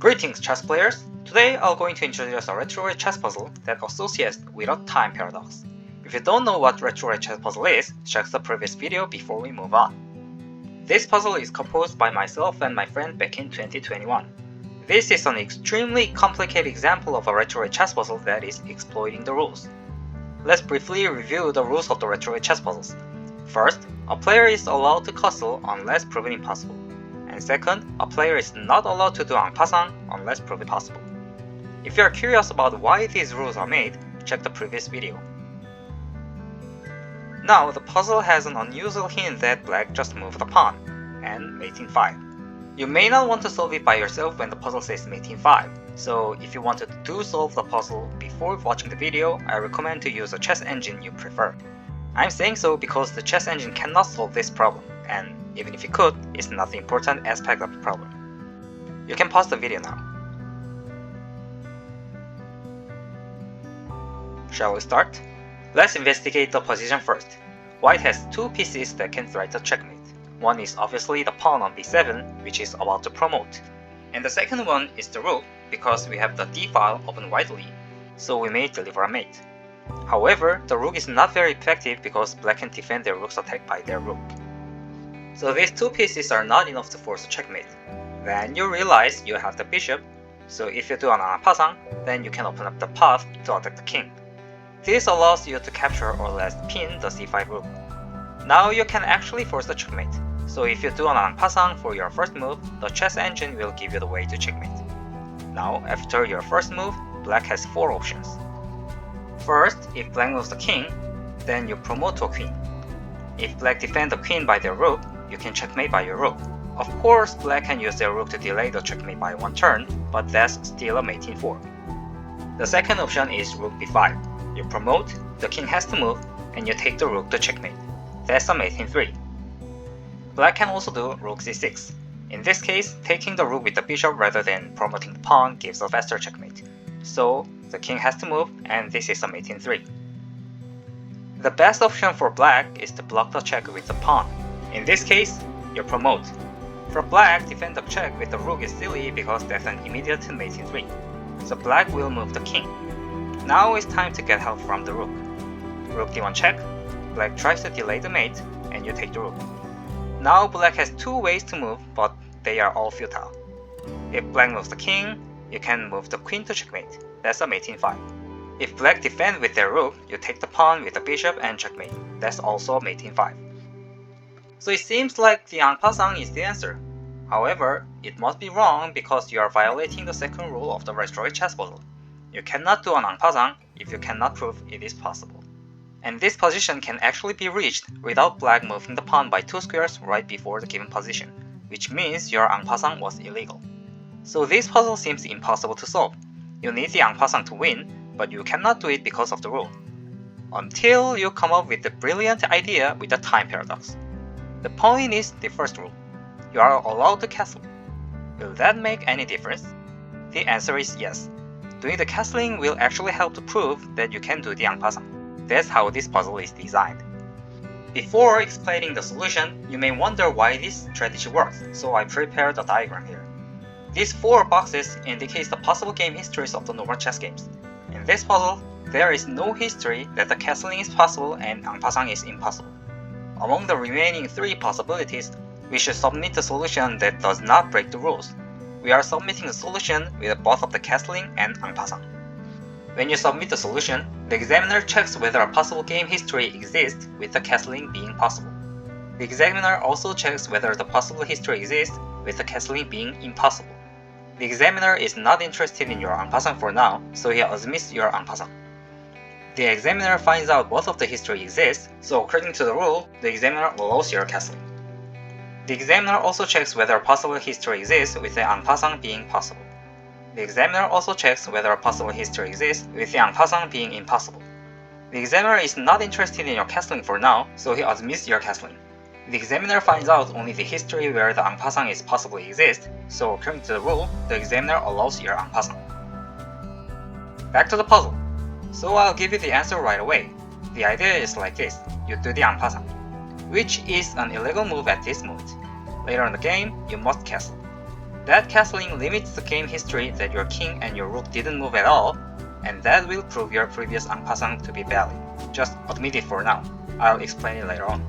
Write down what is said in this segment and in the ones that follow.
Greetings chess players! Today I'm going to introduce a retrograde chess puzzle that associates with a time paradox. If you don't know what retrograde chess puzzle is, check the previous video before we move on. This puzzle is composed by myself and my friend back in 2021. This is an extremely complicated example of a retrograde chess puzzle that is exploiting the rules. Let's briefly review the rules of the retrograde chess puzzles. First, a player is allowed to castle unless proven impossible. And second, a player is not allowed to do en passant unless proven possible. If you are curious about why these rules are made, check the previous video. Now, the puzzle has an unusual hint that black just moved a pawn, and mating 5. You may not want to solve it by yourself when the puzzle says mating 5, so if you want to solve the puzzle before watching the video, I recommend to use a chess engine you prefer. I'm saying so because the chess engine cannot solve this problem, and even if it could, it's not the important aspect of the problem. You can pause the video now. Shall we start? Let's investigate the position first. White has two pieces that can threaten checkmate. One is obviously the pawn on b7, which is about to promote. And the second one is the rook, because we have the d file open widely, so we may deliver a mate. However, the rook is not very effective because black can defend their rook's attack by their rook. So these two pieces are not enough to force a checkmate. Then you realize you have the bishop, so if you do an en passant, then you can open up the path to attack the king. This allows you to capture or less pin the c5 rook. Now you can actually force the checkmate, so if you do an en passant for your first move, the chess engine will give you the way to checkmate. Now, after your first move, black has 4 options. First, if black moves the king, then you promote to a queen. If black defends the queen by their rook, you can checkmate by your rook. Of course, black can use their rook to delay the checkmate by 1 turn, but that's still a mating 4. The second option is rook b5. You promote, the king has to move, and you take the rook to checkmate. That's a mating 3. Black can also do rook c6. In this case, taking the rook with the bishop rather than promoting the pawn gives a faster checkmate. So, the king has to move, and this is a mating 3. The best option for black is to block the check with the pawn. In this case, you promote. For black, defend the check with the rook is silly because that's an immediate mating 3. So black will move the king. Now it's time to get help from the rook. Rook d1 check, black tries to delay the mate, and you take the rook. Now black has 2 ways to move, but they are all futile. If black moves the king, you can move the queen to checkmate. That's a mating 5. If black defends with their rook, you take the pawn with the bishop and checkmate. That's also a mating 5. So it seems like the en passant is the answer. However, it must be wrong because you are violating the second rule of the retrograde chess puzzle. You cannot do an en passant if you cannot prove it is possible. And this position can actually be reached without black moving the pawn by 2 squares right before the given position, which means your en passant was illegal. So this puzzle seems impossible to solve. You need the en passant to win, but you cannot do it because of the rule. Until you come up with the brilliant idea with the time paradox. The point is the first rule. You are allowed to castle. Will that make any difference? The answer is yes. Doing the castling will actually help to prove that you can do the en passant. That's how this puzzle is designed. Before explaining the solution, you may wonder why this strategy works, so I prepared a diagram here. These 4 boxes indicate the possible game histories of the normal chess games. In this puzzle, there is no history that the castling is possible and en passant is impossible. Among the remaining 3 possibilities, we should submit the solution that does not break the rules. We are submitting the solution with both of the castling and en passant. When you submit the solution, the examiner checks whether a possible game history exists with the castling being possible. The examiner also checks whether the possible history exists with the castling being impossible. The examiner is not interested in your en passant for now, so he admits your en passant. The examiner finds out both of the history exists, so according to the rule, the examiner allows your castling. The examiner also checks whether a possible history exists with the en passant being possible. The examiner also checks whether a possible history exists with the en passant being impossible. The examiner is not interested in your castling for now, so he admits your castling. The examiner finds out only the history where the en passant is possibly exists, so according to the rule, the examiner allows your en passant. Back to the puzzle. So I'll give you the answer right away. The idea is like this: you do the en passant, which is an illegal move at this moment. Later in the game, you must castle. That castling limits the game history that your king and your rook didn't move at all, and that will prove your previous en passant to be valid. Just admit it for now. I'll explain it later on.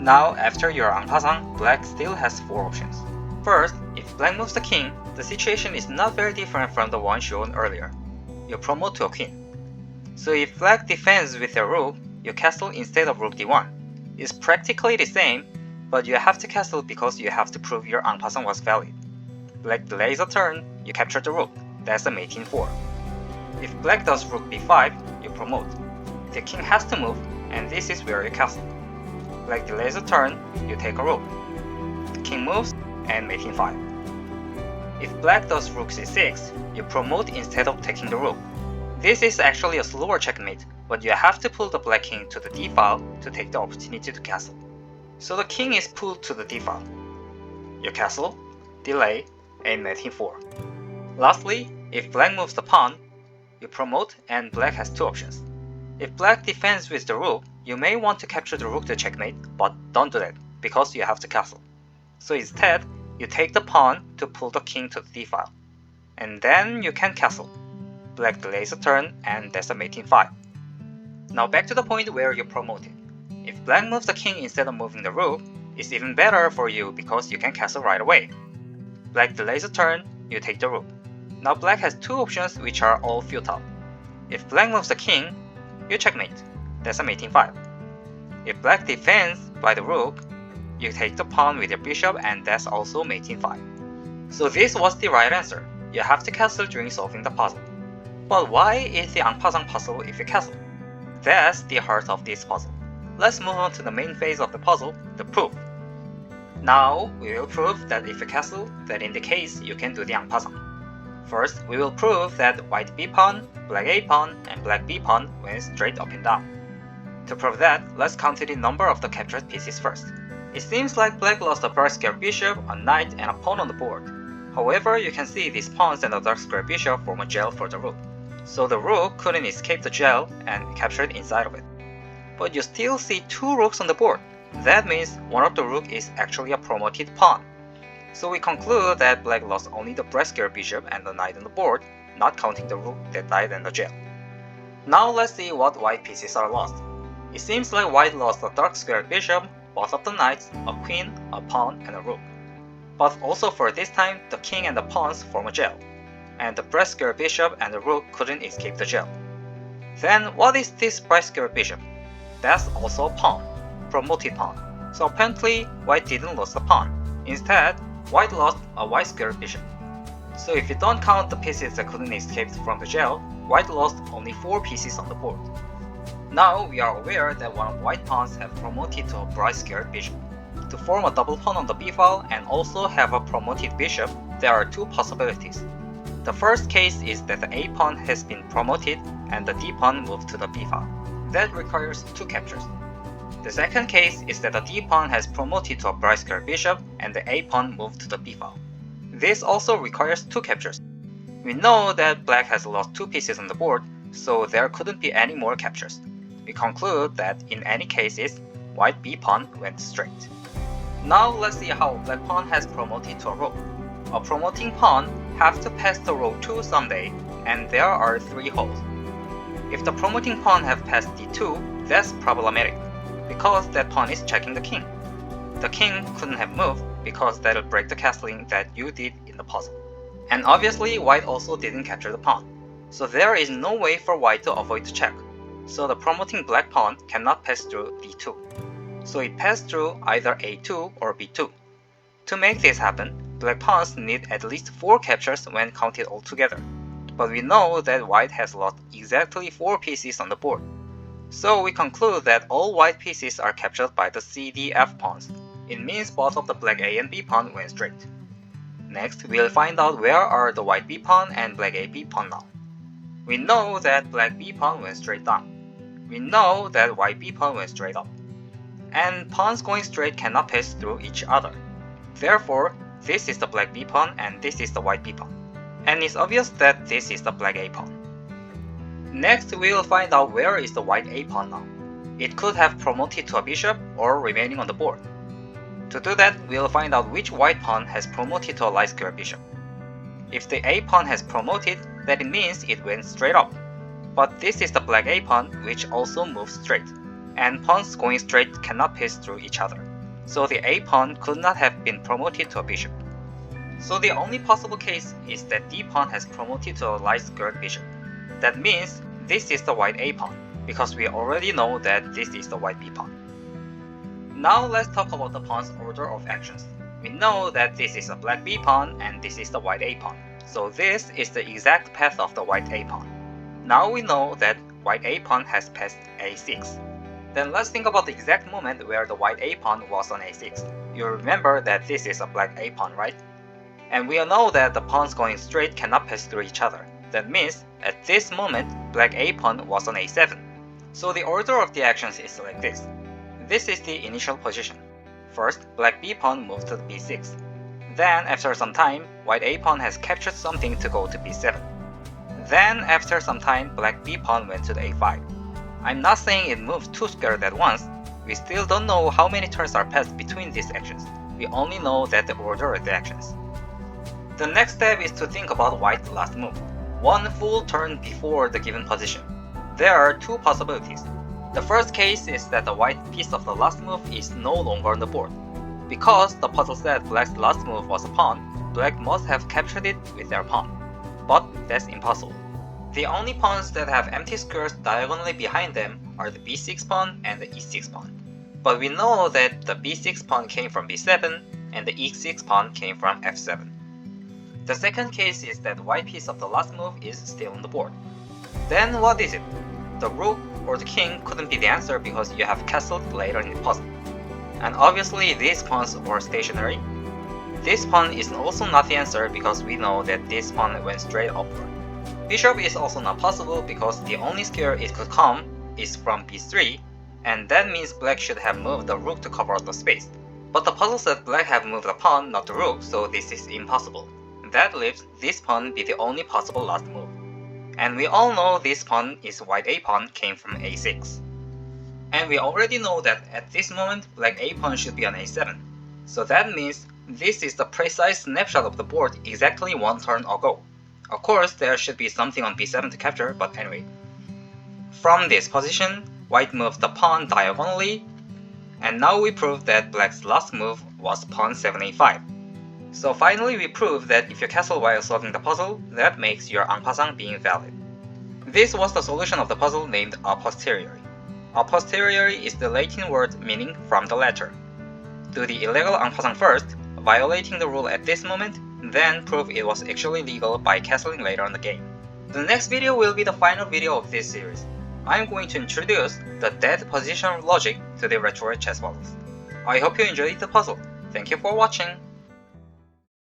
Now, after your en passant, black still has 4 options. First, if black moves the king, the situation is not very different from the one shown earlier. You promote to a queen. So if black defends with a rook, you castle instead of rook d1. It's practically the same, but you have to castle because you have to prove your en passant was valid. Black delays a turn, you capture the rook. That's a mate in 4. If black does rook b5, you promote. The king has to move, and this is where you castle. Black delays a turn, you take a rook. The king moves, and mate in 5. If black does rook c6, you promote instead of taking the rook. This is actually a slower checkmate, but you have to pull the black king to the d file to take the opportunity to castle. So the king is pulled to the d file. You castle, delay, and mate in 4. Lastly, if black moves the pawn, you promote and black has 2 options. If black defends with the rook, you may want to capture the rook to checkmate, but don't do that, because you have to castle. So instead, you take the pawn to pull the king to the d file. And then you can castle. Black delays a turn, and that's a mate in 5. Now back to the point where you promoted. If black moves the king instead of moving the rook, it's even better for you because you can castle right away. Black delays a turn, you take the rook. Now black has 2 options which are all futile. If black moves the king, you checkmate. That's a mate in 5. If black defends by the rook, you take the pawn with your bishop, and that's also mate in 5. So this was the right answer. You have to castle during solving the puzzle. But why is the en passant possible if you castle? That's the heart of this puzzle. Let's move on to the main phase of the puzzle, the proof. Now we will prove that if you castle, that in the case you can do the en passant. First, we will prove that white b pawn, black a pawn, and black b pawn went straight up and down. To prove that, let's count the number of the captured pieces first. It seems like black lost a bright square bishop, a knight, and a pawn on the board. However, you can see these pawns and the dark square bishop form a jail for the rook. So the rook couldn't escape the jail and captured inside of it. But you still see 2 rooks on the board. That means one of the rook is actually a promoted pawn. So we conclude that black lost only the bright square bishop and the knight on the board, not counting the rook that died in the jail. Now let's see what white pieces are lost. It seems like white lost a dark square bishop, both of the knights, a queen, a pawn, and a rook. But also for this time, the king and the pawns form a jail, and the bright square bishop and the rook couldn't escape the jail. Then what is this bright square bishop? That's also a pawn, promoted pawn. So apparently white didn't lose a pawn. Instead, white lost a white square bishop. So if you don't count the pieces that couldn't escape from the jail, white lost only 4 pieces on the board. Now we are aware that one of white pawns have promoted to a bright square bishop. To form a double pawn on the b file and also have a promoted bishop, there are 2 possibilities. The first case is that the a pawn has been promoted and the d pawn moved to the b file. That requires 2 captures. The second case is that the d pawn has promoted to a bright square bishop and the a pawn moved to the b file. This also requires 2 captures. We know that black has lost 2 pieces on the board, so there couldn't be any more captures. We conclude that in any cases, white b pawn went straight. Now let's see how black pawn has promoted to a rook. A promoting pawn has to pass the rook 2 someday, and there are 3 holes. If the promoting pawn have passed d2, that's problematic, because that pawn is checking the king. The king couldn't have moved because that'll break the castling that you did in the puzzle. And obviously white also didn't capture the pawn, so there is no way for white to avoid the check. So the promoting black pawn cannot pass through d2. So it passed through either a2 or b2. To make this happen, black pawns need at least 4 captures when counted all together. But we know that white has lost exactly 4 pieces on the board. So we conclude that all white pieces are captured by the c, d, f pawns. It means both of the black a and b pawn went straight. Next, we'll find out where are the white b pawn and black a b pawn now. We know that black b pawn went straight down. We know that white b pawn went straight up. And pawns going straight cannot pass through each other. Therefore, this is the black b pawn and this is the white b pawn. And it's obvious that this is the black a pawn. Next, we will find out where is the white a pawn now. It could have promoted to a bishop or remaining on the board. To do that, we'll find out which white pawn has promoted to a light square bishop. If the A pawn has promoted, then it means it went straight up. But this is the black A pawn, which also moves straight, and pawns going straight cannot pass through each other. So the A pawn could not have been promoted to a bishop. So the only possible case is that D pawn has promoted to a light squared bishop. That means this is the white A pawn, because we already know that this is the white B pawn. Now let's talk about the pawn's order of actions. We know that this is a black B pawn and this is the white A pawn. So this is the exact path of the white A pawn. Now we know that white A pawn has passed A6. Then let's think about the exact moment where the white A pawn was on A6. You remember that this is a black A pawn, right? And we all know that the pawns going straight cannot pass through each other. That means, at this moment, black A pawn was on A7. So the order of the actions is like this. This is the initial position. First, black B pawn moved to B6. Then, after some time, white A pawn has captured something to go to B7. Then, after some time, black B pawn went to the A5. I'm not saying it moved two squares at once. We still don't know how many turns are passed between these actions. We only know that the order of the actions. The next step is to think about white's last move, one full turn before the given position. There are two possibilities. The first case is that the white piece of the last move is no longer on the board. Because the puzzle said black's last move was a pawn, black must have captured it with their pawn. But that's impossible. The only pawns that have empty squares diagonally behind them are the B6 pawn and the E6 pawn. But we know that the B6 pawn came from B7 and the E6 pawn came from F7. The second case is that the white piece of the last move is still on the board. Then what is it? The rook or the king couldn't be the answer because you have castled later in the puzzle. And obviously these pawns are stationary. This pawn is also not the answer because we know that this pawn went straight upward. Bishop is also not possible because the only square it could come is from B3, and that means black should have moved the rook to cover up the space. But the puzzle said black have moved the pawn, not the rook, so this is impossible. That leaves this pawn be the only possible last move. And we all know this pawn is white A pawn came from A6. And we already know that at this moment black A pawn should be on A7. So that means this is the precise snapshot of the board exactly one turn ago. Of course there should be something on B7 to capture, but anyway. From this position, white moved the pawn diagonally, and now we prove that black's last move was pawn 7a5. So finally we prove that if you castle while solving the puzzle, that makes your en passant being valid. This was the solution of the puzzle named a posteriori. A posteriori is the Latin word meaning from the letter. Do the illegal en passant first, violating the rule at this moment, then prove it was actually legal by castling later in the game. The next video will be the final video of this series. I am going to introduce the dead position logic to the retrograde chess puzzles. I hope you enjoyed the puzzle. Thank you for watching.